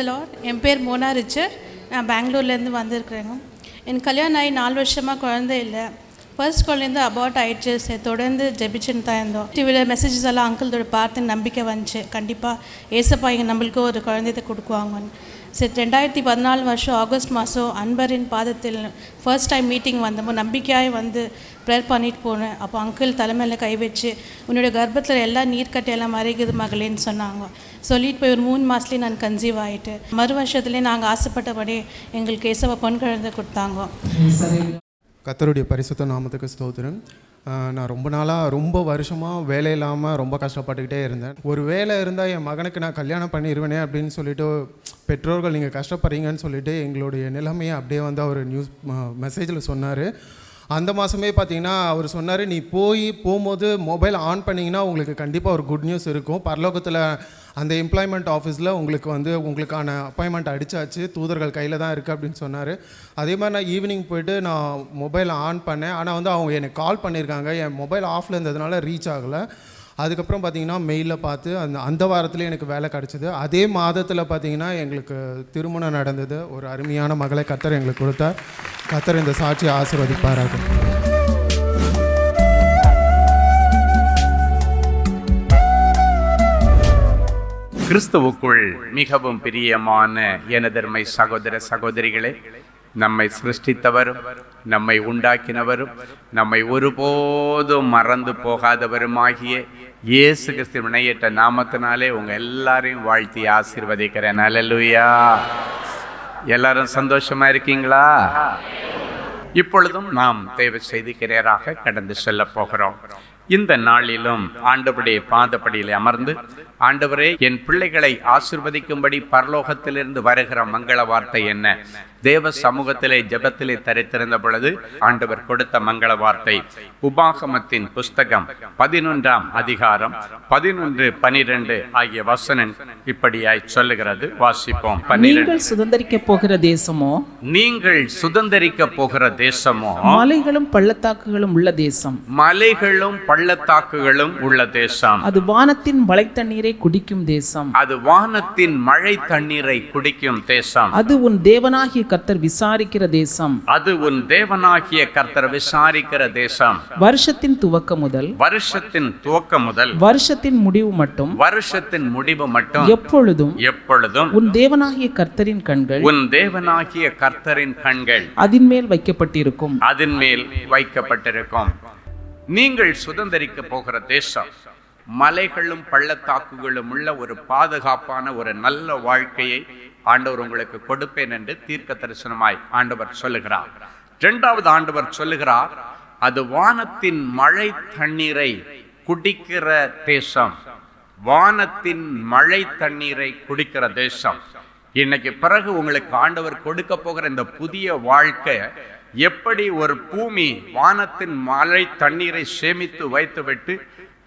Price Lord. என் பேர் Mona richer. நான் பெங்களூர்லேருந்து வந்திருக்கிறேங்க. எனக்கு கல்யாணம் ஆகி 4 வருஷமாக குழந்தை இல்லை. ஃபர்ஸ்ட் குழந்தை அபார்ட் ஆகிடுச்சு. சரி, தொடர்ந்து ஜெபிச்சுன்னு தான் இருந்தோம். டிவியில் மெசேஜஸ் எல்லாம் அங்கிள்தோட பார்த்து நம்பிக்கை வந்துச்சு, கண்டிப்பாக ஏசப்பா இங்கே நம்மளுக்கு ஒரு குழந்தைய கொடுக்குவாங்கன்னு. சரி, 2014 வருஷம் ஆகஸ்ட் மாதம் அன்பரின் பாதத்தில் ஃபர்ஸ்ட் டைம் மீட்டிங் வந்தப்போ நம்பிக்கையாக வந்து ப்ரேயர் பண்ணிட்டு போனேன். அப்போ அங்கிள் தலைமையில் கை வச்சு உன்னோட கர்ப்பத்தில் எல்லாம் நீர்க்கட்டையெல்லாம் மறைக்குது மகளேன்னு சொன்னாங்க. சொல்லிட்டு போய் ஒரு 3 மாதத்துலேயே நான் கன்சீவ் ஆகிட்டு மறு வருஷத்துலேயே நாங்கள் ஆசைப்பட்டபடி எங்களுக்கு ஏசப்பா பொன் குழந்தை கொடுத்தாங்க. கர்த்தருடைய பரிசுத்த நாமத்துக்கு ஸ்தோத்திரம். நான் ரொம்ப வருஷமாக வேலை இல்லாமல் ரொம்ப கஷ்டப்பட்டுக்கிட்டே இருந்தேன். ஒரு வேலை இருந்தால் என் மகனுக்கு நான் கல்யாணம் பண்ணிடுவேனே அப்படின்னு சொல்லிட்டு பெற்றோர்கள் நீங்கள் கஷ்டப்படுறீங்கன்னு சொல்லிட்டு எங்களுடைய நிலைமையை அப்படியே வந்து அவர் மெசேஜில் சொன்னார். அந்த மாதமே பார்த்தீங்கன்னா அவர் சொன்னார், நீ போகும்போது மொபைல் ஆன் பண்ணிங்கன்னா உங்களுக்கு கண்டிப்பாக ஒரு குட் நியூஸ் இருக்கும். பரலோகத்தில் அந்த எம்ப்ளாய்மெண்ட் ஆஃபீஸில் உங்களுக்கான அப்பாயின்மெண்ட் அடித்தாச்சு, தூதர்கள் கையில் தான் இருக்குது அப்படின்னு சொன்னார். அதே மாதிரி நான் ஈவினிங் போய்ட்டு நான் மொபைல் ஆன் பண்ணேன். ஆனால் வந்து அவங்க எனக்கு கால் பண்ணியிருக்காங்க, என் மொபைல் ஆஃபில் இருந்ததுனால ரீச் ஆகலை. அதுக்கப்புறம் பார்த்திங்கன்னா மெயிலில் பார்த்து அந்த வாரத்தில் எனக்கு வேலை கிடச்சிது. அதே மாதத்தில் பார்த்திங்கன்னா எங்களுக்கு திருமணம் நடந்தது. ஒரு அருமையான மகளை கர்த்தர் எங்களுக்கு கொடுத்தார். கர்த்தர் இந்த சாட்சியை ஆசீர்வதிப்பாராக. கிறிஸ்துவுக்குள் மிகவும் பிரியமான எனதர்மை சகோதர சகோதரிகளே, நம்மை சிருஷ்டித்தவரும் நம்மை உண்டாக்கினவரும் நம்மை ஒருபோதும் மறந்து போகாதவருமாகிய இயேசு கிறிஸ்து இணையற்ற நாமத்தினாலே உங்கள் எல்லாரையும் வாழ்த்தி ஆசீர்வதிக்கிறேன். அல்லேலூயா. எல்லாரும் சந்தோஷமா இருக்கீங்களா? இப்பொழுதும் நாம் தேவ செய்திக்கிறராக கடந்து செல்ல போகிறோம். இந்த நாளிலும் ஆண்டவருடைய பாதப்படியில் அமர்ந்து, ஆண்டவரே, என் பிள்ளைகளை ஆசீர்வதிக்கும்படி பரலோகத்திலிருந்து வருகிற மங்கள வார்த்தை என்ன? தேவ சமூகத்திலே ஜெபத்திலே தரித்திருந்த பொழுது ஆண்டவர் கொடுத்த மங்கள வார்த்தை உபாகமத்தின் புஸ்தகம் 11ஆம் அதிகாரம் 11, 12 ஆகிய வசனம் இப்படியாய் சொல்லுகிறது. வாசிப்போம். நீங்கள் சுதந்தரிக்க போகிற தேசமோ மலைகளும் பள்ளத்தாக்குகளும் உள்ள தேசம். மலைகளும் பள்ளத்தாக்குகளும் உள்ள தேசம். அது வானத்தின் மழை தண்ணீரை குடிக்கும் தேசம். அது வானத்தின் மழை தண்ணீரை குடிக்கும் தேசம். அது உன் தேவனாகிய கர்த்தர் விசாரிக்கிற தேசம். அது உன் தேவனாகிய கர்த்தர் விசாரிக்கிற தேசம். வருஷத்தின் துவக்கம் முதல் வருஷத்தின் முடிவு மட்டும் எப்பொழுதும் உன் தேவனாகிய கர்த்தரின் கண்கள் அதின் மேல் வைக்கப்பட்டிருக்கும். நீங்கள் சுதந்தரிக்க போகிற தேசம் மலைகளும் பள்ளத்தாக்குகளும் உள்ள ஒரு பாதுகாப்பான ஒரு நல்ல வாழ்க்கையை ஆண்டவர் உங்களுக்கு கொடுப்பேன் என்று தீர்க்க தரிசனமாய் ஆண்டவர் சொல்லுகிறார். 2வது ஆண்டவர் சொல்லுகிறார், அது வானத்தின் மழை தண்ணீரை குடிக்கிற தேசம். வானத்தின் மழை தண்ணீரை குடிக்கிற தேசம். இன்னைக்கு பிறகு உங்களுக்கு ஆண்டவர் கொடுக்க போகிற இந்த புதிய வாழ்க்கை எப்படி ஒரு பூமி வானத்தின் மழை தண்ணீரை சேமித்து வைத்துவிட்டு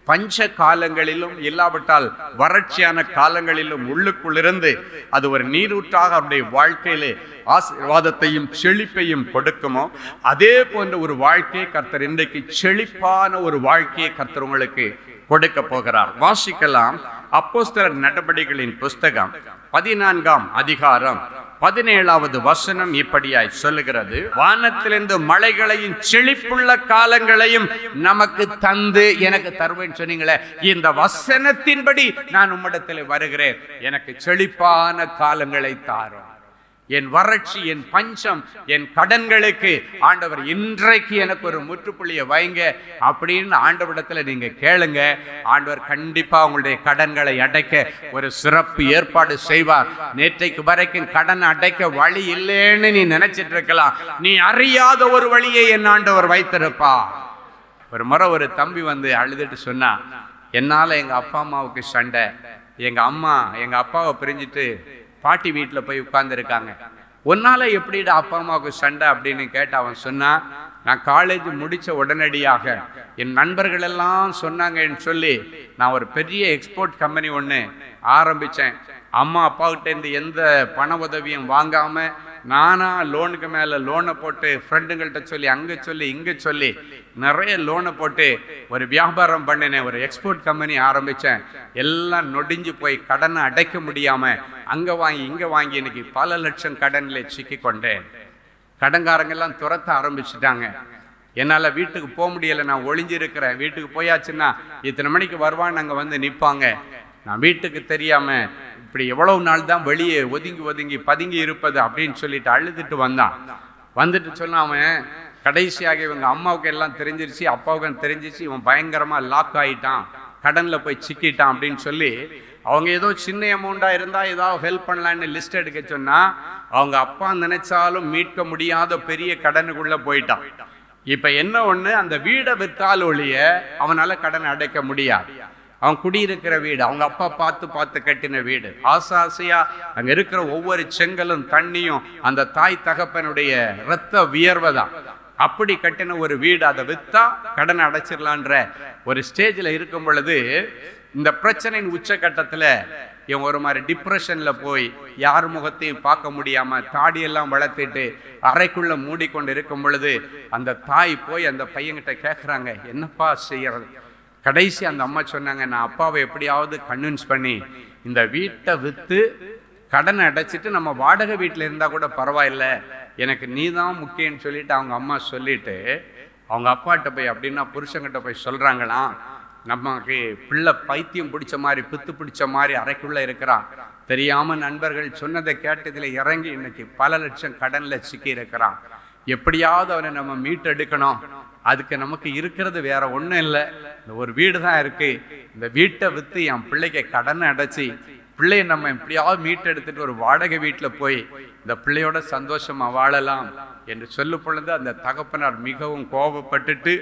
பஞ்ச காலங்களிலும் இல்லாவிட்டால் வறட்சியான காலங்களிலும் உள்ளுக்குள் இருந்து அது ஒரு நீரூற்றாக அவருடைய வாழ்க்கையிலே ஆசீர்வாதத்தையும் செழிப்பையும் கொடுக்குமோ, அதே போன்ற ஒரு வாழ்க்கையை கர்த்தர் இன்றைக்கு செழிப்பான ஒரு வாழ்க்கையை கர்த்தர் உங்களுக்கு கொடுக்க போகிறார். வாசிக்கலாம். அப்போஸ்தலர் நடபடிகளின் புஸ்தகம் 14ஆம் அதிகாரம் 17வது வசனம் இப்படியாய் சொல்லுகிறது, வானத்திலிருந்து மழைகளையும் செழிப்புள்ள காலங்களையும் நமக்கு தந்து எனக்கு தருவேன் சொன்னீங்களே, இந்த வசனத்தின்படி நான் உம்மிடத்தில் வருகிறேன், எனக்கு செழிப்பான காலங்களை தாரும். என் வறட்சி, என் பஞ்சம், என் கடன்களுக்கு ஆண்டவர் இன்றைக்கு எனக்கு ஒரு முற்றுப்புள்ளியை வைங்க அப்படின்னு ஆண்டவரிடத்துல நீங்க கேளுங்க. ஆண்டவர் கண்டிப்பா உங்களுடைய கடன்களை அடைக்க ஒரு சிறப்பு ஏற்பாடு செய்வார். நேற்றைக்கு வரைக்கும் கடன் அடைக்க வழி இல்லைன்னு நீ நினைச்சிட்டு இருக்கலாம், நீ அறியாத ஒரு வழியை என் ஆண்டவர் வைத்திருப்பா. ஒரு முறை ஒரு தம்பி வந்து அழுதுட்டு சொன்னா, என்னால எங்க அப்பா அம்மாவுக்கு சண்டை, எங்க அம்மா எங்க அப்பாவை பிரிஞ்சுட்டு பாட்டி வீட்டில் போய் உட்கார்ந்துருக்காங்க, ஒன்னால எப்படிடா அப்பா அம்மாவுக்கு சண்டை அப்படின்னு கேட்டு அவன் சொன்னான், நான் காலேஜ் முடித்த உடனடியாக என் நண்பர்கள் எல்லாம் சொன்னாங்கன்னு சொல்லி நான் ஒரு பெரிய எக்ஸ்போர்ட் கம்பெனி ஒன்று ஆரம்பித்தேன். அம்மா அப்பாக்கிட்டேருந்து எந்த பண உதவியும் வாங்காமல் நானா லோனுக்கு மேலே லோனை போட்டு ஃப்ரெண்டுங்கள்கிட்ட சொல்லி அங்கே சொல்லி இங்கே சொல்லி நிறைய லோனை போட்டு ஒரு வியாபாரம் பண்ணினேன், ஒரு எக்ஸ்போர்ட் கம்பெனி ஆரம்பித்தேன். எல்லாம் நொடிஞ்சு போய் கடனை அடைக்க முடியாமல் அங்கே வாங்கி இங்கே வாங்கி இன்னைக்கு பல லட்சம் கடனில் சிக்கி கொண்டேன். கடன்காரங்கெல்லாம் துரத்த ஆரம்பிச்சுட்டாங்க. என்னால் வீட்டுக்கு போக முடியலை, நான் ஒளிஞ்சிருக்கிறேன். வீட்டுக்கு போயாச்சுன்னா இத்தனை மணிக்கு வருவான்னு அங்கே வந்து நிற்பாங்க. நான் வீட்டுக்கு தெரியாமல் இப்படி எவ்வளவு நாள் தான் வெளியே ஒதுங்கி பதுங்கி இருப்பது அப்படின்னு சொல்லிட்டு அழுதுட்டு வந்தான். வந்துட்டு சொன்னான் அவன், கடைசியாக இவங்க அம்மாவுக்கு எல்லாம் தெரிஞ்சிருச்சு, அப்பாவுக்கு தெரிஞ்சிருச்சு, இவன் பயங்கரமாக லாக் ஆகிட்டான், கடனில் போய் சிக்கிட்டான் அப்படின்னு சொல்லி அவங்க ஏதோ சின்ன அமௌண்ட்டாக இருந்தால் ஏதாவது ஹெல்ப் பண்ணலான்னு லிஸ்ட் எடுக்க சொன்னால் அவங்க அப்பா நினைச்சாலும் மீட்க முடியாத பெரிய கடனுக்குள்ளே போயிட்டான். இப்போ என்ன ஒன்று, அந்த வீடை விற்றால் ஒழிய அவனால் கடன் அடைக்க முடியாது. அவன் குடியிருக்கிற வீடு, அவங்க அப்பா பார்த்து கட்டின வீடு, ஆசையா அங்க இருக்கிற ஒவ்வொரு செங்கலும் தண்ணியும் அந்த தாய் தகப்பனுடைய இரத்த வியர்வை தான். அப்படி கட்டின ஒரு வீடு, அதை விற்றா கடனை அடைச்சிடலான்ற ஒரு ஸ்டேஜில் இருக்கும் பொழுது இந்த பிரச்சனையின் உச்சகட்டத்தில் இவன் ஒரு மாதிரி டிப்ரெஷனில் போய் யார் முகத்தையும் பார்க்க முடியாமல் தாடியெல்லாம் வளர்த்துட்டு அறைக்குள்ளே மூடிக்கொண்டு இருக்கும் பொழுது அந்த தாய் போய் அந்த பையன்கிட்ட கேட்குறாங்க, என்னப்பா செய்யறது? கடைசி அந்த அம்மா சொன்னாங்க, நான் அப்பாவை எப்படியாவது கன்வின்ஸ் பண்ணி இந்த வீட்டை விற்று கடனை அடைச்சிட்டு நம்ம வாடகை வீட்டில் இருந்தால் கூட பரவாயில்ல, எனக்கு நீ தான் முக்கியம்னு சொல்லிட்டு அவங்க அம்மா சொல்லிட்டு அவங்க அப்பாட்ட போய் அப்படின்னா புருஷங்கிட்ட போய் சொல்கிறாங்களாம், நமக்கு பிள்ளை பைத்தியம் பிடிச்ச மாதிரி பித்து பிடிச்ச மாதிரி அறைக்குள்ளே இருக்கிறான், தெரியாமல் நண்பர்கள் சொன்னதை கேட்டதில் இறங்கி இன்னைக்கு பல லட்சம் கடனில் சிக்கி இருக்கிறான், எப்படியாவது அவனை நம்ம மீட்டெடுக்கணும், அதுக்கு நமக்கு இருக்கிறது வேற ஒன்றும் இல்லை, இந்த ஒரு வீடு தான் இருக்கு, இந்த வீட்டை விற்று என் பிள்ளைக்கு கடனை அடைச்சி பிள்ளையை நம்ம எப்படியாவது மீட்டெடுத்துட்டு ஒரு வாடகை வீட்டில் போய் இந்த பிள்ளையோட சந்தோஷமா வாழலாம் என்று சொல்லும் பொழுது அந்த தகப்பனார் மிகவும் கோபப்பட்டுட்டு,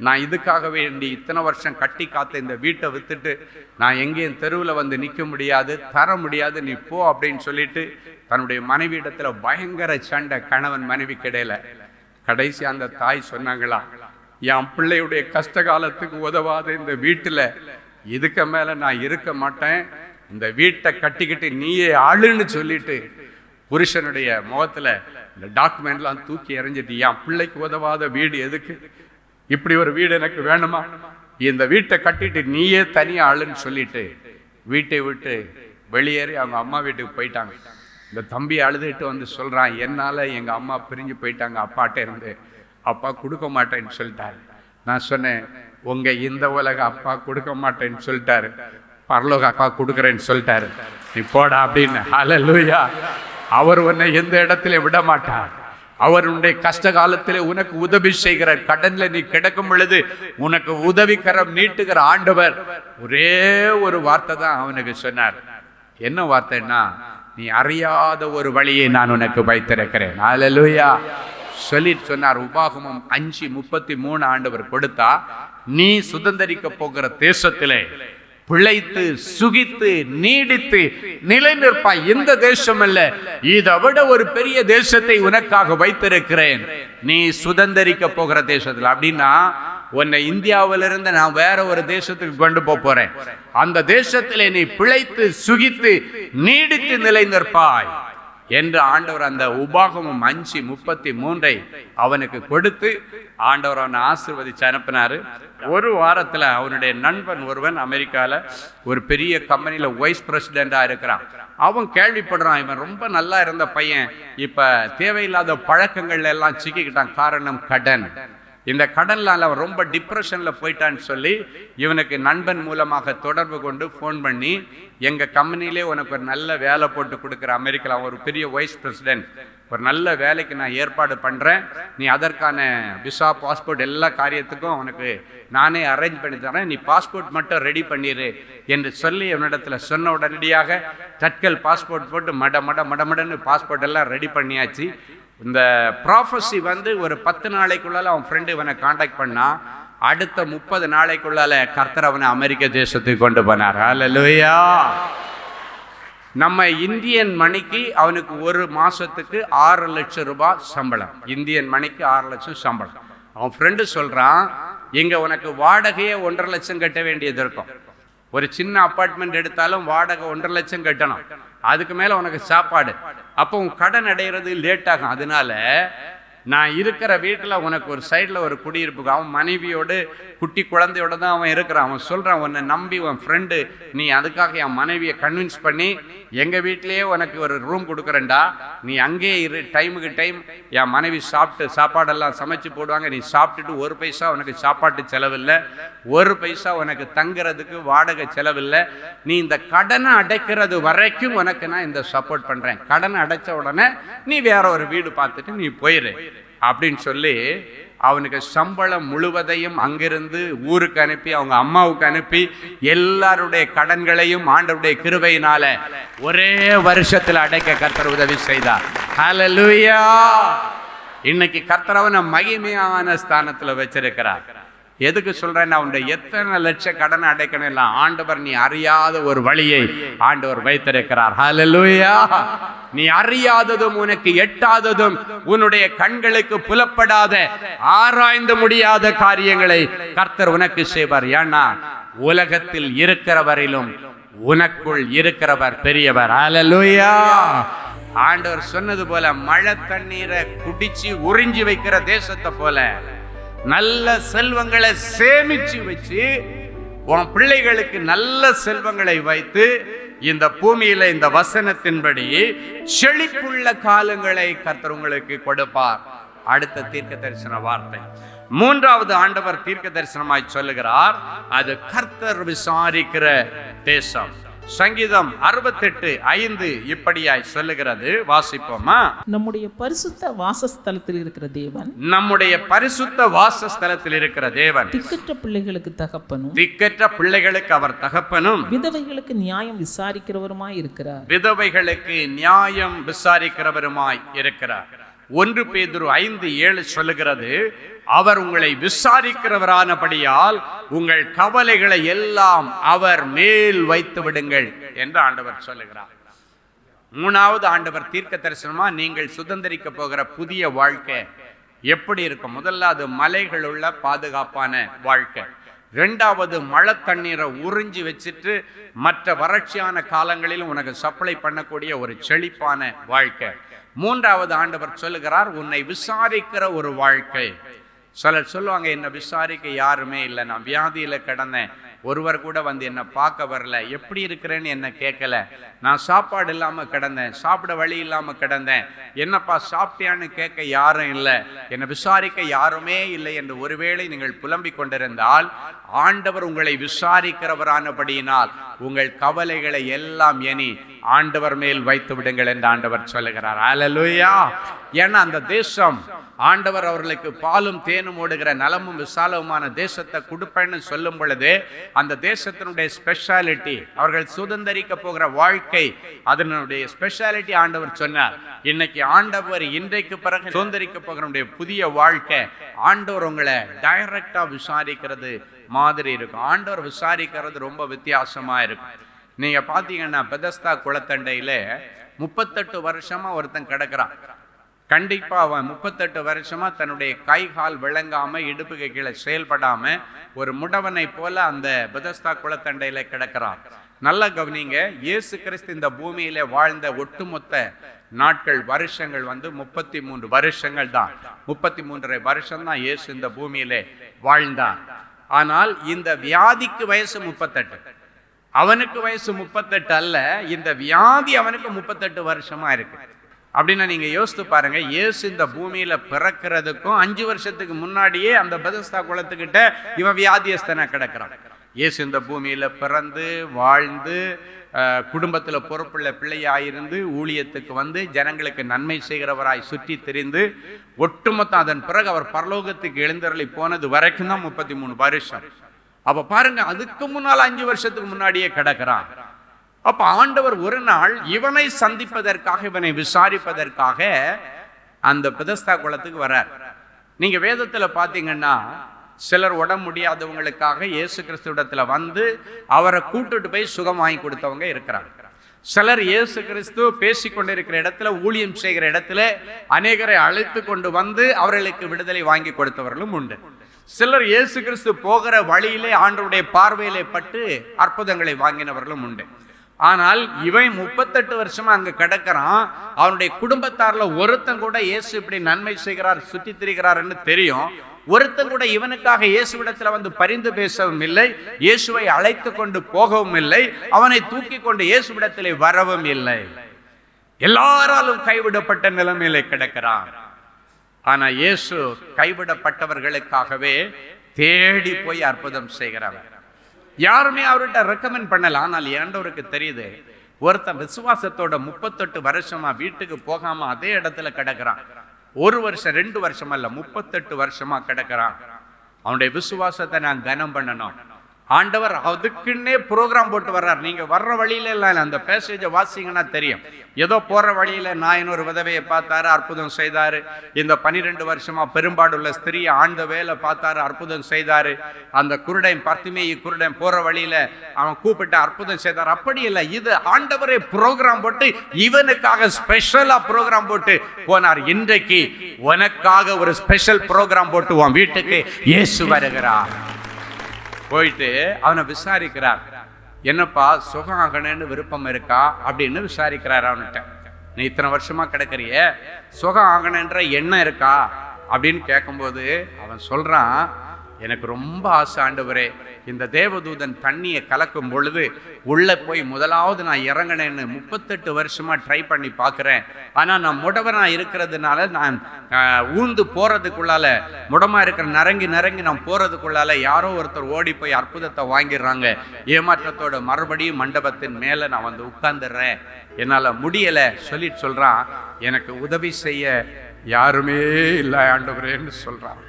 நான் இதுக்காக வேண்டி இத்தனை வருஷம் கட்டி காத்த இந்த வீட்டை வித்துட்டு நான் எங்கேயும் தெருவில் வந்து நிற்க முடியாது, தர முடியாது, நீ போ அப்படின்னு சொல்லிட்டு தன்னுடைய மனைவியிடத்துல பயங்கர சண்டை, கணவன் மனைவி கிடையில. கடைசி அந்த தாய் சொன்னாங்களா, என் பிள்ளையுடைய கஷ்ட காலத்துக்கு உதவாத இந்த வீட்டில் இதுக்கு மேலே நான் இருக்க மாட்டேன், இந்த வீட்டை கட்டிக்கிட்டு நீயே ஆளுன்னு சொல்லிட்டு புருஷனுடைய முகத்தில் இந்த டாக்குமெண்ட்லாம் தூக்கி எறிஞ்சிட்டு, என் பிள்ளைக்கு உதவாத வீடு எதுக்கு, இப்படி ஒரு வீடு எனக்கு வேணுமா, இந்த வீட்டை கட்டிட்டு நீயே தனியாக ஆளுன்னு சொல்லிட்டு வீட்டை விட்டு வெளியேறி அவங்க அம்மா வீட்டுக்கு போயிட்டாங்க. இந்த தம்பி அழுதுட்டு வந்து சொல்கிறான், என்னால் எங்கள் அம்மா பிரிஞ்சு போயிட்டாங்க அப்பாட்ட இருந்து, அப்பா கொடுக்க மாட்டேன்னு சொல்லிட்டாரு. நான் சொன்னேன், உங்கள் இந்த உலக அப்பா கொடுக்க மாட்டேன்னு சொல்லிட்டாரு, பரலோக அப்பா கொடுக்குறேன்னு சொல்லிட்டாரு, நீ போடா அப்படின்னு. ஹல்லேலூயா. அவர் உன்னை எந்த இடத்துல விட மாட்டார். அவருடைய கஷ்ட காலத்திலே உனக்கு உதவி செய்கிற, கடன்ல நீ கிடக்கும் பொழுது உனக்கு உதவிக்கரம் நீட்டுகிற ஆண்டவர் ஒரே ஒரு வார்த்தை தான் அவனுக்கு சொன்னார். என்ன வார்த்தைன்னா, நீ அறியாத ஒரு வழியை நான் உனக்கு வைத்திருக்கிறேன். ஹல்லேலூயா. சொல்லிட்டு சொன்னார், உபாகமம் 5:33 ஆண்டவர் கொடுத்தா, நீ சுதந்தரிக்க போகிற தேசத்திலே பிழைத்து சுகித்து நீடித்து நிலை நிற்பாய். இந்த தேசம் அல்ல, இதை விட ஒரு பெரிய தேசத்தை உனக்காக வைத்திருக்கிறேன், நீ சுதந்தரிக்க போகிற தேசத்தில். அப்படின்னா உன்னை இந்தியாவிலிருந்து நான் வேற ஒரு தேசத்துக்கு கொண்டு போறேன், அந்த தேசத்திலே நீ பிழைத்து சுகித்து நீடித்து நிலை நிற்பாய் என்று ஆண்டவர் அந்த உபாகமம் 5:33 அவனுக்கு கொடுத்து ஆண்டவர் அவனை ஆசீர்வதிச்சு அனுப்பினாரு. ஒரு வாரத்தில் அவனுடைய நண்பன் ஒருவன் அமெரிக்காவில் ஒரு பெரிய கம்பெனியில் வைஸ் பிரசிடெண்டாக இருக்கிறான். அவன் கேள்விப்படுறான், இவன் ரொம்ப நல்லா இருந்த பையன் இப்போ தேவையில்லாத பழக்கங்கள் எல்லாம் சிக்கிக்கிட்டான். காரணம் கடன். இந்த கடன்ல அவன் ரொம்ப டிப்ரெஷனில் போயிட்டான்னு சொல்லி இவனுக்கு நண்பன் மூலமாக தொடர்பு கொண்டு ஃபோன் பண்ணி, எங்கள் கம்பெனிலே உனக்கு ஒரு நல்ல வேலை போட்டு கொடுக்குற, அமெரிக்காவில் அவன் ஒரு பெரிய வைஸ் பிரசிடென்ட், ஒரு நல்ல வேலைக்கு நான் ஏற்பாடு பண்ணுறேன், நீ அதற்கான விசா பாஸ்போர்ட் எல்லா காரியத்துக்கும் உனக்கு நானே அரேஞ்ச் பண்ணி தரேன், நீ பாஸ்போர்ட் மட்டும் ரெடி பண்ணிடு என்று சொல்லி அவனிடத்தில் சொன்ன உடனடியாக தட்கல் பாஸ்போர்ட் போட்டு மடன்னு பாஸ்போர்ட் எல்லாம் ரெடி பண்ணியாச்சு. இந்த ப்ராஃபஸி வந்து ஒரு 10 நாளைக்குள்ளால அவன் ஃப்ரெண்டு இவனை காண்டாக்ட் பண்ணா, அடுத்த 30 நாளைக்குள்ளால கர்த்தர் அவனை அமெரிக்க தேசத்துக்கு கொண்டு போனார். ஹல்லேலூயா. நம்ம இந்தியன் மணிக்கு அவனுக்கு ஒரு மாசத்துக்கு 6 லட்சம் ரூபாய் சம்பளம், இந்தியன் மணிக்கு 6 லட்சம் சம்பளம். அவன் ஃப்ரெண்டு சொல்றான், இங்க உனக்கு வாடகையே 1.5 லட்சம் கட்ட வேண்டியது இருக்கும், ஒரு சின்ன அப்பார்ட்மெண்ட் எடுத்தாலும் வாடகை 1.5 லட்சம் கட்டணும். அதுக்கு மேலே உனக்கு சாப்பாடு. அப்போ உன் கடன் அடைகிறது லேட் ஆகும். அதனால நான் இருக்கிற வீட்டில் உனக்கு ஒரு சைடில் ஒரு குடியிருப்புக்கு, அவன் மனைவியோடு குட்டி குழந்தையோட தான் அவன் இருக்கிறான். அவன் சொல்கிறான், உன்னை நம்பி உன் ஃப்ரெண்டு, நீ அதுக்காக என் மனைவியை கன்வின்ஸ் பண்ணி எங்கள் வீட்டிலேயே உனக்கு ஒரு ரூம் கொடுக்குறேன்டா, நீ அங்கேயே இரு, டைமுக்கு டைம் என் மனைவி சாப்பாடெல்லாம் சமைச்சு போடுவாங்க, நீ சாப்பிட்டுட்டு 1 பைசா உனக்கு சாப்பாட்டு செலவில்லை, 1 பைசா உனக்கு தங்குறதுக்கு வாடகை செலவில்லை, நீ இந்த கடனை அடைக்கிறது வரைக்கும் உனக்கு நான் இந்த சப்போர்ட் பண்ணுறேன், கடனை அடைச்ச உடனே நீ வேற ஒரு வீடு பார்த்துட்டு நீ போயிரு அப்படின்னு சொல்லி அவனுக்கு சம்பளம் முழுவதையும் அங்கிருந்து ஊருக்கு அனுப்பி, அவங்க அம்மாவுக்கு அனுப்பி, எல்லாருடைய கடன்களையும் ஆண்டவருடைய கிருபையினால ஒரே வருஷத்துல அடைக்க கர்த்தர் உதவி செய்தார். ஹல்லேலூயா. இன்னைக்கு கர்த்தர் அவனை மகிமையான ஸ்தானத்துல வச்சிருக்கிறார். எதுக்கு சொல்றேன், அவனுடைய எத்தனை லட்ச கடனை அடைக்கணும் இல்லை, ஆண்டவர் நீ அறியாத ஒரு வழியை ஆண்டவர் வைத்திருக்கிறார். ஹல்லேலூயா. நீ அறியாததும் உனக்கு எட்டாததும் உன்னுடைய கண்களுக்கு புலப்படாத ஆராய்ந்து முடியாத காரியங்களை கர்த்தர் உனக்கு செய்வார். ஏன்னா உலகத்தில் இருக்கிறவரிலும் உனக்குள் இருக்கிறவர் பெரியவர். ஹல்லேலூயா. ஆண்டவர் சொன்னது போல மழை தண்ணீரை குடிச்சு உறிஞ்சி வைக்கிற தேசத்தை போல நல்ல செல்வங்களை சேமிச்சு வச்சு உன் பிள்ளைகளுக்கு நல்ல செல்வங்களை வைத்து இந்த பூமியில இந்த வசனத்தின்படி செழிப்புள்ள காலங்களை கர்த்தர் உங்களுக்கு கொடுப்பார். அடுத்த தீர்க்க தரிசன வார்த்தை, 3வது ஆண்டவர் தீர்க்க தரிசனமாய் சொல்லுகிறார், அது கர்த்தர் விசாரிக்கிற தேசம். சங்கீதம் 68:5 இப்படியாய் சொல்லுகிறது, வாசிப்போமா? நம்முடைய பரிசுத்த வாசஸ்தலத்தில் இருக்கிற தேவன், நம்முடைய பரிசுத்த வாசஸ்தலத்தில் இருக்கிற தேவன் திக்கற்ற பிள்ளைகளுக்கு தகப்பனும், திக்கற்ற பிள்ளைகளுக்கு அவர் தகப்பனும், விதவைகளுக்கு நியாயம் விசாரிக்கிறவருமாய் இருக்கிறார். விதவைகளுக்கு நியாயம் விசாரிக்கிறவருமாய் இருக்கிறார். 1 பேதுரு 5:7 சொல்லுகிறது, அவர் உங்களை விசாரிக்கிறவரானபடியால் உங்கள் கவலைகளை எல்லாம் அவர் மேல் வைத்து விடுங்கள் என்று ஆண்டவர் சொல்லுகிறார். 3வது ஆண்டவர் தீர்க்க தரிசனமா நீங்கள் சுதந்திரிக்க போகிற புதிய வாழ்க்கை எப்படி இருக்கும்? முதல்ல அது மலைகள் உள்ள பாதுகாப்பான வாழ்க்கை. 2வது மழை தண்ணீரை உறிஞ்சி வச்சுட்டு மற்ற வறட்சியான காலங்களிலும் உனக்கு சப்ளை பண்ணக்கூடிய ஒரு செழிப்பான வாழ்க்கை. 3வது ஆண்டவர் சொல்லுகிறார், உன்னை விசாரிக்கிற ஒரு வாழ்க்கை. சிலர் சொல்லுவாங்க, என்னை விசாரிக்க யாருமே இல்லை, நான் வியாதியில கிடந்தேன், ஒருவர் கூட வந்து என்னை பார்க்க வரல, எப்படி இருக்கிறேன்னு என்ன கேட்கல, நான் சாப்பாடு இல்லாமல் கிடந்தேன், சாப்பிட வழி இல்லாமல் கிடந்தேன், என்னப்பா சாப்பிட்டியான்னு கேட்க யாரும் இல்லை, என்னை விசாரிக்க யாருமே இல்லை என்று ஒருவேளை நீங்கள் புலம்பிக் கொண்டிருந்தால், ஆண்டவர் உங்களை விசாரிக்கிறவரானபடியினால் உங்கள் கவலைகளை எல்லாம் எண்ணி ஆண்டவர் மேல் வைத்து விடுங்கள் என்று ஆண்டவர் சொல்லுகிறார். ஹல்லேலூயா. ஏன்னா அந்த தேசம் ஆண்டவர் அவர்களுக்கு பாலும் தேனும் ஓடுகிற நலமும் விசாலவுமான தேசத்தை கொடுப்பேன்னு சொல்லும் பொழுது அந்த தேசத்தினுடைய ஸ்பெஷாலிட்டி, அவர்கள் சுதந்திரிக்க போகிற வாழ்க்கை, அதனுடைய ஸ்பெஷாலிட்டி ஆண்டவர் சொன்னார். இன்னைக்கு ஆண்டவர் இன்றைக்கு பிறகு சுதந்திரிக்க போகிற புதிய வாழ்க்கை ஆண்டவர் உங்களை டைரக்டா விசாரிக்கிறது மாதிரி இருக்கும். ஆண்டவர் விசாரிக்கிறது ரொம்ப வித்தியாசமா இருக்கும். நீங்க பாத்தீங்கன்னா பெதஸ்தா குளத்தண்டையில 38 வருஷமா ஒருத்தன் கிடக்குறான். கண்டிப்பா அவன் 38 வருஷமா தன்னுடைய கை கால் விளங்காம இடுப்புக்கு கீழே செயல்படாம ஒரு முடவனை போல அந்த பெதஸ்தா குளத்தண்டையில கிடக்கிறான். நல்லா கவனிங்க, இயேசு கிறிஸ்து இந்த பூமியில வாழ்ந்த ஒட்டுமொத்த நாட்கள் வருஷங்கள் 33 வருஷங்கள் தான். 33.5 வருஷம் தான் இயேசு இந்த பூமியிலே வாழ்ந்தான். ஆனால் இந்த வியாதிக்கு வயசு 38, அவனுக்கு வயசு 38 அல்ல, இந்த வியாதி அவனுக்கு 38 வருஷமா இருக்கு. அப்படின்னா நீங்க யோசித்து பாருங்க, இயேசு இந்த பூமியில பிறக்கிறதுக்கும் 5 வருஷத்துக்கு முன்னாடியே அந்த பெதஸ்தா குளத்துக்கிட்ட இவன் வியாதியஸ்தனா கிடக்கிறான். இயேசு இந்த பூமியில பிறந்து வாழ்ந்து குடும்பத்துல பொறுப்புள்ள பிள்ளையாயிருந்து ஊழியத்துக்கு வந்து ஜனங்களுக்கு நன்மை செய்கிறவராய் சுற்றி திரிந்து ஒட்டுமொத்தம் அதன் பிறகு அவர் பரலோகத்துக்கு எழுந்தருளி போனது வரைக்கும் தான் 33 வருஷம். அப்ப பாருங்க, அதுக்கு முன்னால் 5 வருஷத்துக்கு முன்னாடியே கிடக்கிறான். அப்ப ஆண்டவர் ஒரு நாள் இவனை சந்திப்பதற்காக, இவனை விசாரிப்பதற்காக அந்த பெதஸ்தா குளத்துக்கு வர்றார். நீங்க வேதத்துல பாத்தீங்கன்னா சிலர் உடம்பு முடியாதவங்களுக்காக இயேசு கிறிஸ்துவிடத்துல வந்து அவரை கூட்டுட்டு போய் சுகம் வாங்கி கொடுத்தவங்க இருக்கிறாங்க. சிலர் இயேசு கிறிஸ்து பேசிக்கொண்டிருக்கிற இடத்துல, ஊழியம் செய்கிற இடத்துல அநேகரை அழைத்து கொண்டு வந்து அவர்களுக்கு விடுதலை வாங்கி கொடுத்தவர்களும் உண்டு. சிலர் இயேசு கிறிஸ்து போகிற வழியிலே ஆண்டவருடைய பார்வையிலே பட்டு அற்புதங்களை வாங்கினவர்களும் உண்டு. ஆனால் இவன் 38 வருஷமா அங்க கிடக்கிறான். அவனுடைய குடும்பத்தார்ல ஒருத்தன் கூட இயேசு இப்படி நன்மை செய்கிறார், சுற்றி திரிகிறார்னு தெரியும். ஒருத்தன் கூட இவனுக்காக இயேசுவிடத்துல வந்து பரிந்து பேசவும் இல்லை, இயேசுவை அழைத்து கொண்டு போகவும் இல்லை, அவனை தூக்கி கொண்டு இயேசுவிடத்திலே வரவும் இல்லை. எல்லாராலும் கைவிடப்பட்ட நிலைமையிலே கிடக்கிறான். ஆனா இயேசு கைவிடப்பட்டவர்களுக்காகவே தேடி போய் அற்புதம் செய்கிறவர். யாருமே அவர்கிட்ட ரெக்கமெண்ட் பண்ணல. ஆனால் ஆண்டவருக்கு தெரியுது, ஒருத்தன் விசுவாசத்தோட 38 வருஷமா வீட்டுக்கு போகாம அதே இடத்துல கிடக்கிறான். 1 வருஷம் 2 வருஷம் அல்ல, 38 வருஷமா கிடக்கிறான். அவனுடைய விசுவாசத்தை நான் கனம் பண்ணணும். ஆண்டவர் அதுக்குன்னே ப்ரோக்ராம் போட்டு வர்றார். நீங்க வர்ற வழியில எல்லாம் அந்த பேசேஜை வாசிங்கன்னா தெரியும். ஏதோ போற வழியில நான் ஒரு விதவையை பார்த்தாரு, அற்புதம் செய்தாரு. இந்த 12 வருஷமா பெரும்பாடுள்ள ஸ்திரியை ஆண்ட வேலை பார்த்தாரு, அற்புதம் செய்தாரு. அந்த குருடன் பர்த்திமேயு குருடன் போற வழியில அவன் கூப்பிட்டு அற்புதம் செய்தார். அப்படி இல்லை, இது ஆண்டவரே ப்ரோக்ராம் போட்டு இவனுக்காக ஸ்பெஷலா ப்ரோக்ராம் போட்டு போனார். இன்றைக்கு உனக்காக ஒரு ஸ்பெஷல் ப்ரோக்ராம் போட்டு உன் வீட்டுக்கு இயேசு வருகிறார். போயிட்டு அவனை விசாரிக்கிறார், என்னப்பா சுகம் ஆகணும்னு விருப்பம் இருக்கா அப்படின்னு விசாரிக்கிறார் அவன்கிட்ட. நீ இத்தனை வருஷமா கிடக்கிறிய, சுகம் ஆகணுன்ற எண்ணம் இருக்கா அப்படின்னு கேட்கும்போது அவன் சொல்றான், எனக்கு ரொம்ப ஆசை ஆண்டவரே, இந்த தேவதூதன் தண்ணியை கலக்கும் பொழுது உள்ள போய் முதலாவது நான் இறங்கினேன்னு 38 வருஷமா ட்ரை பண்ணி பார்க்குறேன். ஆனால் நான் முடவனா இருக்கிறதுனால நான் ஊந்து போறதுக்குள்ளால, முடமா இருக்கிற நரங்கி நான் போறதுக்குள்ளால யாரோ ஒருத்தர் ஓடி போய் அற்புதத்தை வாங்கிடுறாங்க. ஏமாற்றத்தோட மறுபடியும் மண்டபத்தின் மேலே நான் வந்து உட்கார்ந்துடுறேன், என்னால் முடியலை சொல்லிட்டு சொல்றான். எனக்கு உதவி செய்ய யாருமே இல்லை ஆண்டவரேன்னு சொல்றான்.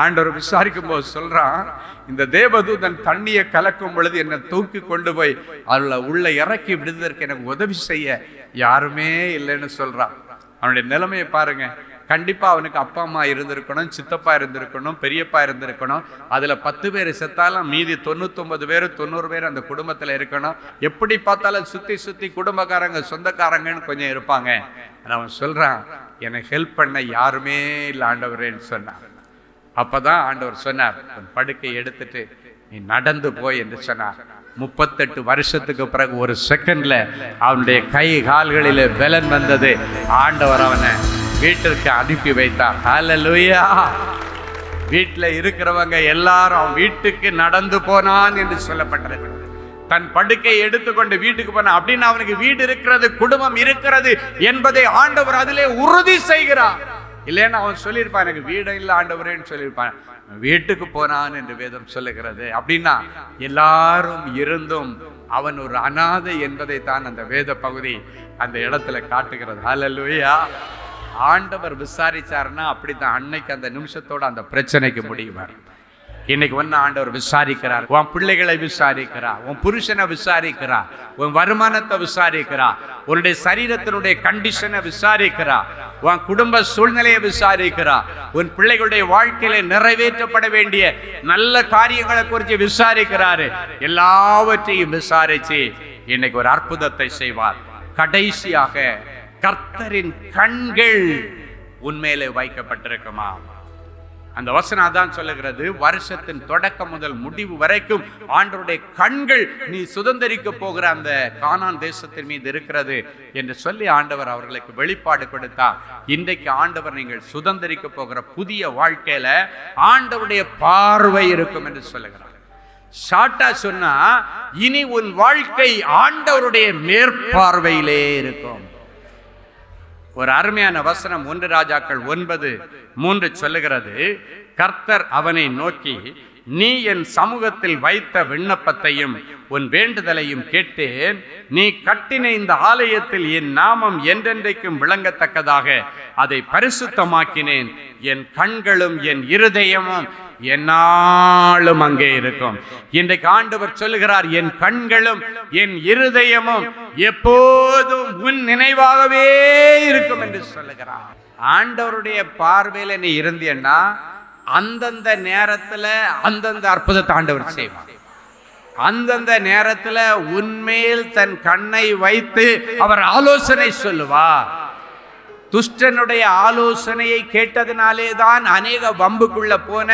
ஆண்டவர் விசாரிக்கும் போது சொல்றான், இந்த தேவதூதன் தண்ணியை கலக்கும் பொழுது என்னை தூக்கி கொண்டு போய் அதில் உள்ள இறக்கி விடுவதற்கு எனக்கு உதவி செய்ய யாருமே இல்லைன்னு சொல்றான். அவனுடைய நிலைமையை பாருங்க. கண்டிப்பா அவனுக்கு அப்பா அம்மா இருந்திருக்கணும், சித்தப்பா இருந்திருக்கணும், பெரியப்பா இருந்திருக்கணும். அதுல 10 பேர் செத்தாலும் மீதி 99 பேர் 90 பேர் அந்த குடும்பத்துல இருக்கணும். எப்படி பார்த்தாலும் சுத்தி குடும்பக்காரங்க சொந்தக்காரங்கன்னு கொஞ்சம் இருப்பாங்க. அவன் சொல்றான், எனக்கு ஹெல்ப் பண்ண யாருமே இல்லை ஆண்டவரேன்னு சொன்னான். அப்பதான் ஆண்டவர் சொன்னார், உன் படுக்கை எடுத்துட்டு நீ நடந்து போய் என்று சொன்னார். 38 வருஷத்துக்கு பிறகு ஒரு செகண்ட்ல அவனுடைய கை கால்களில் பலன் வந்தது. ஆண்டவர் அவனை வீட்டிற்கு அனுப்பி வைத்தார். ஹல்லேலூயா. வீட்டில் இருக்கிறவங்க எல்லாரும் வீட்டுக்கு நடந்து போனான் என்று சொல்லப்பட்டது. தன் படுக்கையை எடுத்துக்கொண்டு வீட்டுக்கு போனான். அப்படின்னு அவனுக்கு வீடு இருக்கிறது, குடும்பம் இருக்கிறது என்பதை ஆண்டவர் அதிலே உறுதி செய்கிறார். இல்லைன்னா அவன் சொல்லியிருப்பான், எனக்கு வீடு இல்லை ஆண்டவரேன்னு சொல்லியிருப்பான். வீட்டுக்கு போனான் என்று வேதம் சொல்லுகிறது. அப்படின்னா எல்லாரும் இருந்தும் அவன் ஒரு அனாதை என்பதை தான் அந்த வேத பகுதி அந்த இடத்துல காட்டுகிறது. ஹல்லேலூயா. ஆண்டவர் விசாரிச்சாருன்னா அப்படித்தான் அன்னைக்கு அந்த நிமிஷத்தோட அந்த பிரச்சனைக்கு முடிவார். இன்னைக்கு ஒன்னு ஆண்டவர் விசாரிக்கிறார். உன் பிள்ளைகளை விசாரிக்கிறார், உன் புருஷனை விசாரிக்கிறார், உன் வருமானத்தை விசாரிக்கிறார், உன்னுடைய சரீரத்தினுடைய கண்டிஷனை விசாரிக்கிறார், உன் குடும்ப சூழ்நிலையை விசாரிக்கிறார், உன் பிள்ளைகளுடைய வாழ்க்கையில நிறைவேற்றப்பட வேண்டிய நல்ல காரியங்களை குறித்து விசாரிக்கிறாரு. எல்லாவற்றையும் விசாரிச்சு இன்னைக்கு ஒரு அற்புதத்தை செய்வார். கடைசியாக கர்த்தரின் கண்கள் உன்மேலே வைக்கப்பட்டிருக்குமா? அந்த வசனம் அதான் சொல்லுகிறது, வருஷத்தின் தொடக்கம் முதல் முடிவு வரைக்கும் ஆண்டவருடைய கண்கள் நீ சுதந்தரிக்க போகிற அந்த கானான் தேசத்தின் மீது இருக்கிறது என்று சொல்லி ஆண்டவர் அவர்களுக்கு வெளிப்பாடு கொடுத்தார். இன்றைக்கு ஆண்டவர் நீங்கள் சுதந்தரிக்க போகிற புதிய வாழ்க்கையில ஆண்டவருடைய பார்வை இருக்கும் என்று சொல்லுகிறார். ஷார்ட்டா சொன்னா, இனி உன் வாழ்க்கை ஆண்டவருடைய மேற்பார்வையிலே இருக்கும். ஒரு அருமையான வசனம் 1 ராஜாக்கள் 9:3 சொல்லுகிறது, கர்த்தர் அவனை நோக்கி, நீ என் சமூகத்தில் வைத்த விண்ணப்பத்தையும் உன் வேண்டுதலையும் கேட்டேன். நீ கட்டின இந்த ஆலயத்தில் என் நாமம் என்றென்றைக்கும் விளங்கத்தக்கதாக அதை பரிசுத்தமாக்கினேன். என் கண்களும் என் இருதயமும் என்னாலும் அங்கே இருக்கும். இன்றைக்கு ஆண்டவர் சொல்லுகிறார், என் கண்களும் என் இருதயமும் எப்போதும் உன் நினைவாகவே இருக்கும் என்று சொல்லுகிறார். ஆண்டவருடைய பார்வையில நீ இருந்தேன்னா அந்தந்த நேரத்துல அந்தந்த அற்புதத்தை ஆண்டவர் செய்வார். அந்தந்த நேரத்துல உன்மேல் தன் கண்ணை வைத்து அவர் ஆலோசனை சொல்லுவார். துஷ்டனுடைய ஆலோசனையை கேட்டதினாலே தான் அநேக வம்புக்குள்ள போன,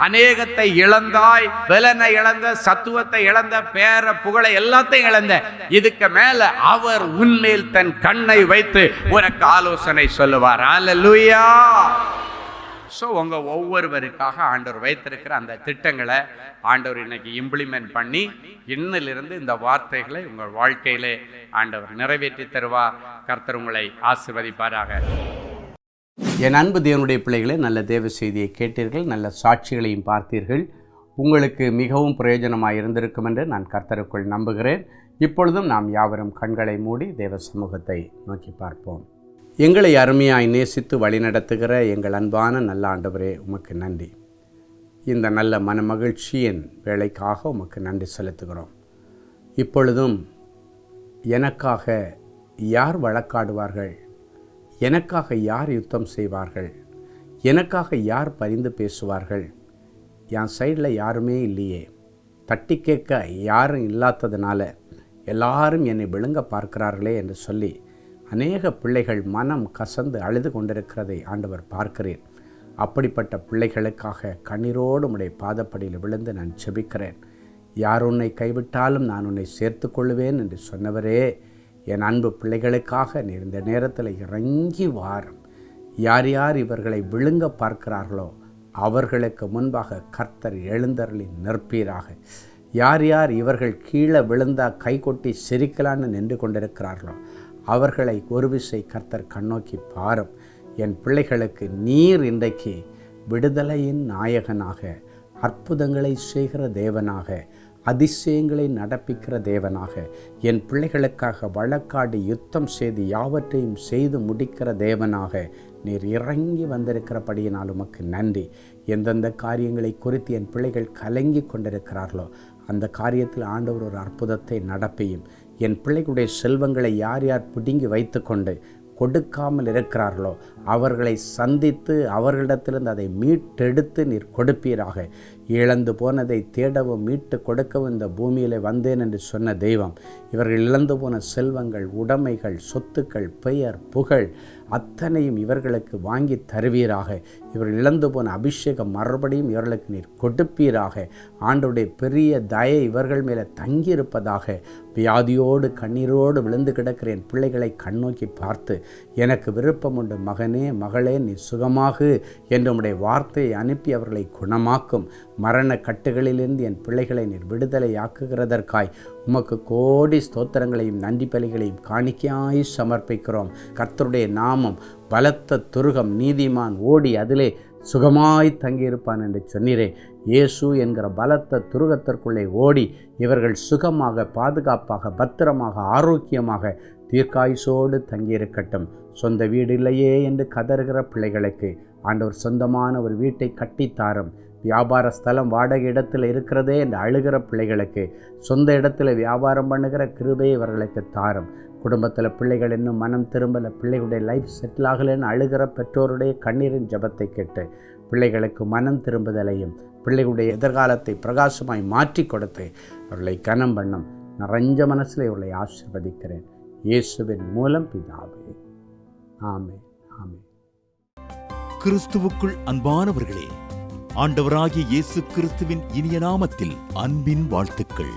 அநேகத்தை இழந்தாய், பலனை இழந்த, சத்துவத்தை இழந்த, பேர புகழை எல்லாத்தையும் இழந்த. இதுக்கு மேல அவர் உன்மேல் தன் கண்ணை வைத்து உனக்கு ஆலோசனை சொல்லுவார். அல்லேலூயா. ஸோ உங்கள் ஒவ்வொருவருக்காக ஆண்டவர் வைத்திருக்கிற அந்த திட்டங்களை ஆண்டவர் இன்னைக்கு இம்ப்ளிமெண்ட் பண்ணி இன்னிலிருந்து இந்த வார்த்தைகளை உங்கள் வாழ்க்கையிலே ஆண்டவர் நிறைவேற்றி தருவார். கர்த்தர் உங்களை ஆசீர்வதிப்பாராக. என் அன்பு தேவனுடைய பிள்ளைகளே, நல்ல தேவ செய்தியை கேட்டீர்கள், நல்ல சாட்சிகளையும் பார்த்தீர்கள். உங்களுக்கு மிகவும் பிரயோஜனமாக இருந்திருக்கும் என்று நான் கர்த்தருக்குள் நம்புகிறேன். இப்பொழுதும் நாம் யாவரும் கண்களை மூடி தேவ சமூகத்தை நோக்கி பார்ப்போம். எங்களை அருமையாய் நேசித்து வழிநடத்துகிற எங்கள் அன்பான நல்ல ஆண்டவரே, உமக்கு நன்றி. இந்த நல்ல மனமகிழ்ச்சியின் வேலைக்காக உமக்கு நன்றி செலுத்துகிறோம். இப்பொழுதும் எனக்காக யார் வழக்காடுவார்கள், எனக்காக யார் யுத்தம் செய்வார்கள், எனக்காக யார் பரிந்து பேசுவார்கள், என் சைடில் யாருமே இல்லையே, தட்டி கேட்க யாரும் இல்லாததுனால எல்லாரும் என்னை விழுங்க பார்க்கிறார்களே என்று சொல்லி அநேக பிள்ளைகள் மனம் கசந்து அழுது கொண்டிருக்கிறதை ஆண்டவர் பார்க்கிறேன். அப்படிப்பட்ட பிள்ளைகளுக்காக கண்ணீரோடு உம்முடைய பாதப்படியில் விழுந்து நான் செபிக்கிறேன். யார் உன்னை கைவிட்டாலும் நான் உன்னை சேர்த்து கொள்ளுவேன் என்று சொன்னவரே, என் அன்பு பிள்ளைகளுக்காக நீர் இந்த நேரத்தில் இறங்கி வாரும். யார் யார் இவர்களை விழுங்க பார்க்கிறார்களோ அவர்களுக்கு முன்பாக கர்த்தர் எழுந்தருளி நிற்பீராக. யார் யார் இவர்கள் கீழே விழுந்தா கை கொட்டி சிரிக்கலான்னு நின்று கொண்டிருக்கிறார்களோ அவர்களை ஒரு விசை கர்த்தர் கண்ணோக்கி பாரும். என் பிள்ளைகளுக்கு நீர் இன்றைக்கு விடுதலையின் நாயகனாக, அற்புதங்களை செய்கிற தேவனாக, அதிசயங்களை நடப்பிக்கிற தேவனாக, என் பிள்ளைகளுக்காக வழக்காடி யுத்தம் செய்து யாவற்றையும் செய்து முடிக்கிற தேவனாக நீர் இறங்கி வந்திருக்கிறபடியினால் உமக்கு நன்றி. எந்தெந்த காரியங்களை குறித்து என் பிள்ளைகள் கலங்கி கொண்டிருக்கிறார்களோ அந்த காரியத்தில் ஆண்டவர் ஒரு அற்புதத்தை நடப்பியும். என் பிள்ளைகளுடைய செல்வங்களை யார் யார் பிடுங்கி வைத்து கொண்டு கொடுக்காமல் இருக்கிறார்களோ அவர்களை சந்தித்து அவர்களிடத்திலிருந்து அதை மீட்டெடுத்து நீர் கொடுப்பீராக. இழந்து போனதை தேடவும் மீட்டு கொடுக்கவும் இந்த பூமியில் வந்தேன் என்று சொன்ன தெய்வம், இவர்கள் இழந்து போன செல்வங்கள், உடைமைகள், சொத்துக்கள், பெயர், புகழ் அத்தனையும் இவர்களுக்கு வாங்கி தருவீராக. இவர்கள் இழந்து போன அபிஷேகம் மறுபடியும் இவர்களுக்கு நீர் கொடுப்பீராக. ஆண்டவருடைய பெரிய தயை இவர்கள் மேலே தங்கியிருப்பதாக. வியாதியோடு கண்ணீரோடு விழுந்து கிடக்கிற என் பிள்ளைகளை கண்ணோக்கி பார்த்து, எனக்கு விருப்பம் உண்டு மகனே மகளே நீ சுகமாகு என்று உம்முடைய வார்த்தையை அனுப்பி அவர்களை குணமாக்கும். மரண கட்டுகளிலிருந்து என் பிள்ளைகளை நீர் விடுதலையாக்குகிறதற்காய் உமக்கு கோடி ஸ்தோத்திரங்களையும் நன்றி பலிகளையும் காணிக்கையாய் சமர்ப்பிக்கிறோம். கர்த்தருடைய நாமம் பலத்த துருகம், நீதிமான் ஓடி அதிலே சுகமாய் தங்கியிருப்பான் என்று சொன்னீரே. இயேசு என்கிற பலத்த துருகத்திற்குள்ளே ஓடி இவர்கள் சுகமாக, பாதுகாப்பாக, பத்திரமாக, ஆரோக்கியமாக, தீர்க்காயுசோடு தங்கியிருக்கட்டும். சொந்த வீடு இல்லையே என்று கதறுகிற பிள்ளைகளுக்கு ஆண்டவர் சொந்தமான ஒரு வீட்டை கட்டித்தாரும். வியாபார ஸ்தலம் வாடகை இடத்துல இருக்கிறதே என்று அழுகிற பிள்ளைகளுக்கு சொந்த இடத்துல வியாபாரம் பண்ணுகிற கிருபையை இவர்களுக்கு தாரும். குடும்பத்தில் பிள்ளைகள் இன்னும் மனம் திரும்பலை, பிள்ளைகளுடைய லைஃப் செட்டில் ஆகலைன்னு அழுகிற பெற்றோருடைய கண்ணீரின் ஜபத்தை கேட்டு பிள்ளைகளுக்கு மனம் திரும்புதலையும் பிள்ளைகளுடைய எதிர்காலத்தை பிரகாசமாய் மாற்றி கொடுத்து அவர்களை கனம் பண்ணும். நிறைஞ்ச மனசில் இவர்களை ஆசீர்வதிக்கிறேன் இயேசுவின் மூலம் பிதாவே, ஆமென், ஆமென். கிறிஸ்துவுக்குள் அன்பானவர்களே, ஆண்டவராகிய இயேசு கிறிஸ்துவின் இனிய நாமத்தில் அன்பின் வாழ்த்துக்கள்.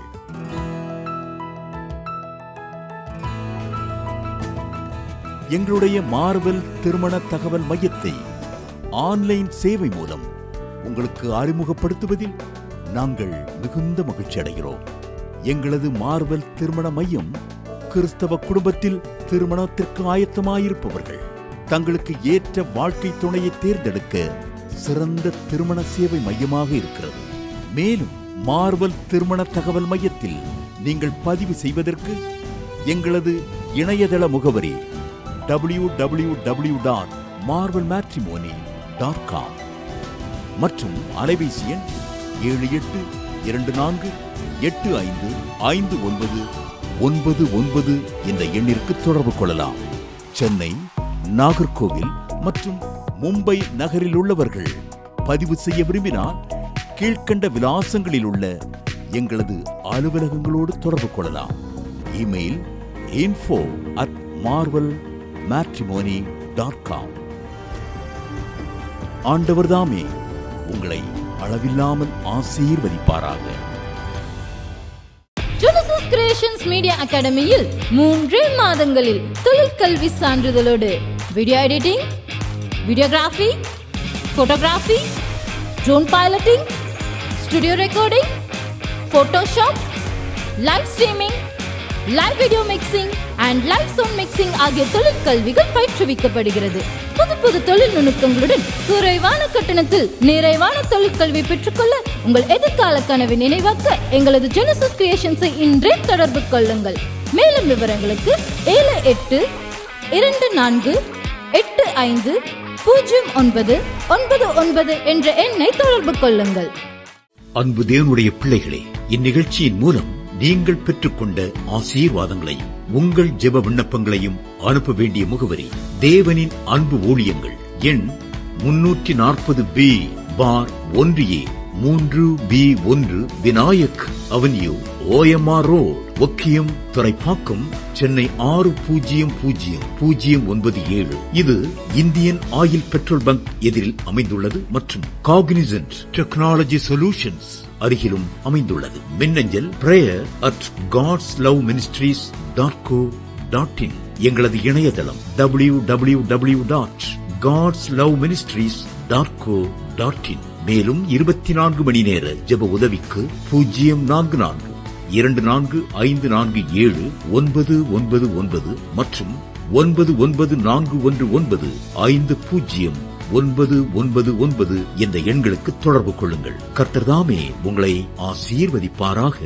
எங்களுடைய மார்வெல் திருமண தகவல் மையத்தை ஆன்லைன் சேவை மூலம் உங்களுக்கு அறிமுகப்படுத்துவதில் நாங்கள் மிகுந்த மகிழ்ச்சி அடைகிறோம். எங்களது மார்வெல் திருமண மையம் கிறிஸ்தவ குடும்பத்தில் திருமணத்திற்கு ஆயத்தமாயிருப்பவர்கள் தங்களுக்கு ஏற்ற வாழ்க்கை துணையை தேர்ந்தெடுக்க சிறந்த திருமண சேவை மையமாக இருக்கிறது. மேலும் மார்வெல் திருமண தகவல் மையத்தில் நீங்கள் பதிவு செய்வதற்கு எங்களது இணையதள முகவரி www.marvelmatrimony.com மற்றும் அலைபேசி எண் 7824855999 என்ற எண்ணிற்கு தொடர்பு கொள்ளலாம். சென்னை, நாகர்கோவில் மற்றும் மும்பை நகரில் உள்ளவர்கள் பதிவு செய்ய விரும்பினால் கீழ்கண்ட விலாசங்களில் உள்ள எங்களது அலுவலகங்களோடு தொடர்பு கொள்ளலாம். இமெயில் info@marvelmatrimony.com ஆண்டவர்தாமே உங்களை அளவில்லாமல் ஆசீர்வதிப்பாராக. ஜெனசிஸ் கிரியேஷன்ஸ் மீடியா அகாடமியில் 3 மாதங்களில் தொழிற்கல்வி சான்றிதழோடு video editing, videography, photography, drone piloting, studio recording, Photoshop, live streaming, live video mixing and live sound mixing ஆகிய தொழிற்கல்விகள் பயிற்றுவிக்கப்படுகிறது. புது தொழில் நுணுக்கங்களுடன் குறைவான கட்டணத்தில் நிறைவான தொழிற்கல்வி பெற்றுக்கொள்ள உங்கள் எதிர்கால கனவை நினைவாக்க எங்களது ஜெனசிஸ் கிரியேஷன்ஸை இன்றே தொடர்பு கொள்ளுங்கள். மேலும் விவரங்களுக்கு 7824850999 என்ற எண்ணை தொடர்பு கொள்ளுங்கள். அன்பு தேவனுடைய பிள்ளைகளே, இந்நிகழ்ச்சியின் மூலம் நீங்கள் பெற்றுக்கொண்ட ஆசீர்வாதங்களையும் உங்கள் ஜெப விண்ணப்பங்களையும் அனுப்ப வேண்டிய முகவரி தேவனின் அன்பு ஊழியங்கள், எண் 340B பார் 1A 3B1 Vinayak avenue, OMR road, Okkiyam, Thoraipakkam, Chennai 600097. இது இந்தியன் ஆயில் பெட்ரோல் பங்க் எதிரில் அமைந்துள்ளது மற்றும் காக்னிசன்ட் டெக்னாலஜி சொல்யூஷன்ஸ் அருகிலும் அமைந்துள்ளது. மின்னஞ்சல் prayer@godsloveministries.co.in. எங்களது இணையதளம் www.godsloveministries.co.in. மேலும் 24 மணி நேர ஜெப உதவிக்கு 04454479999 மற்றும் 9941950999 என்ற எண்களுக்கு தொடர்பு கொள்ளுங்கள். கர்த்தர் தாமே உங்களை ஆசீர்வதிப்பாராக.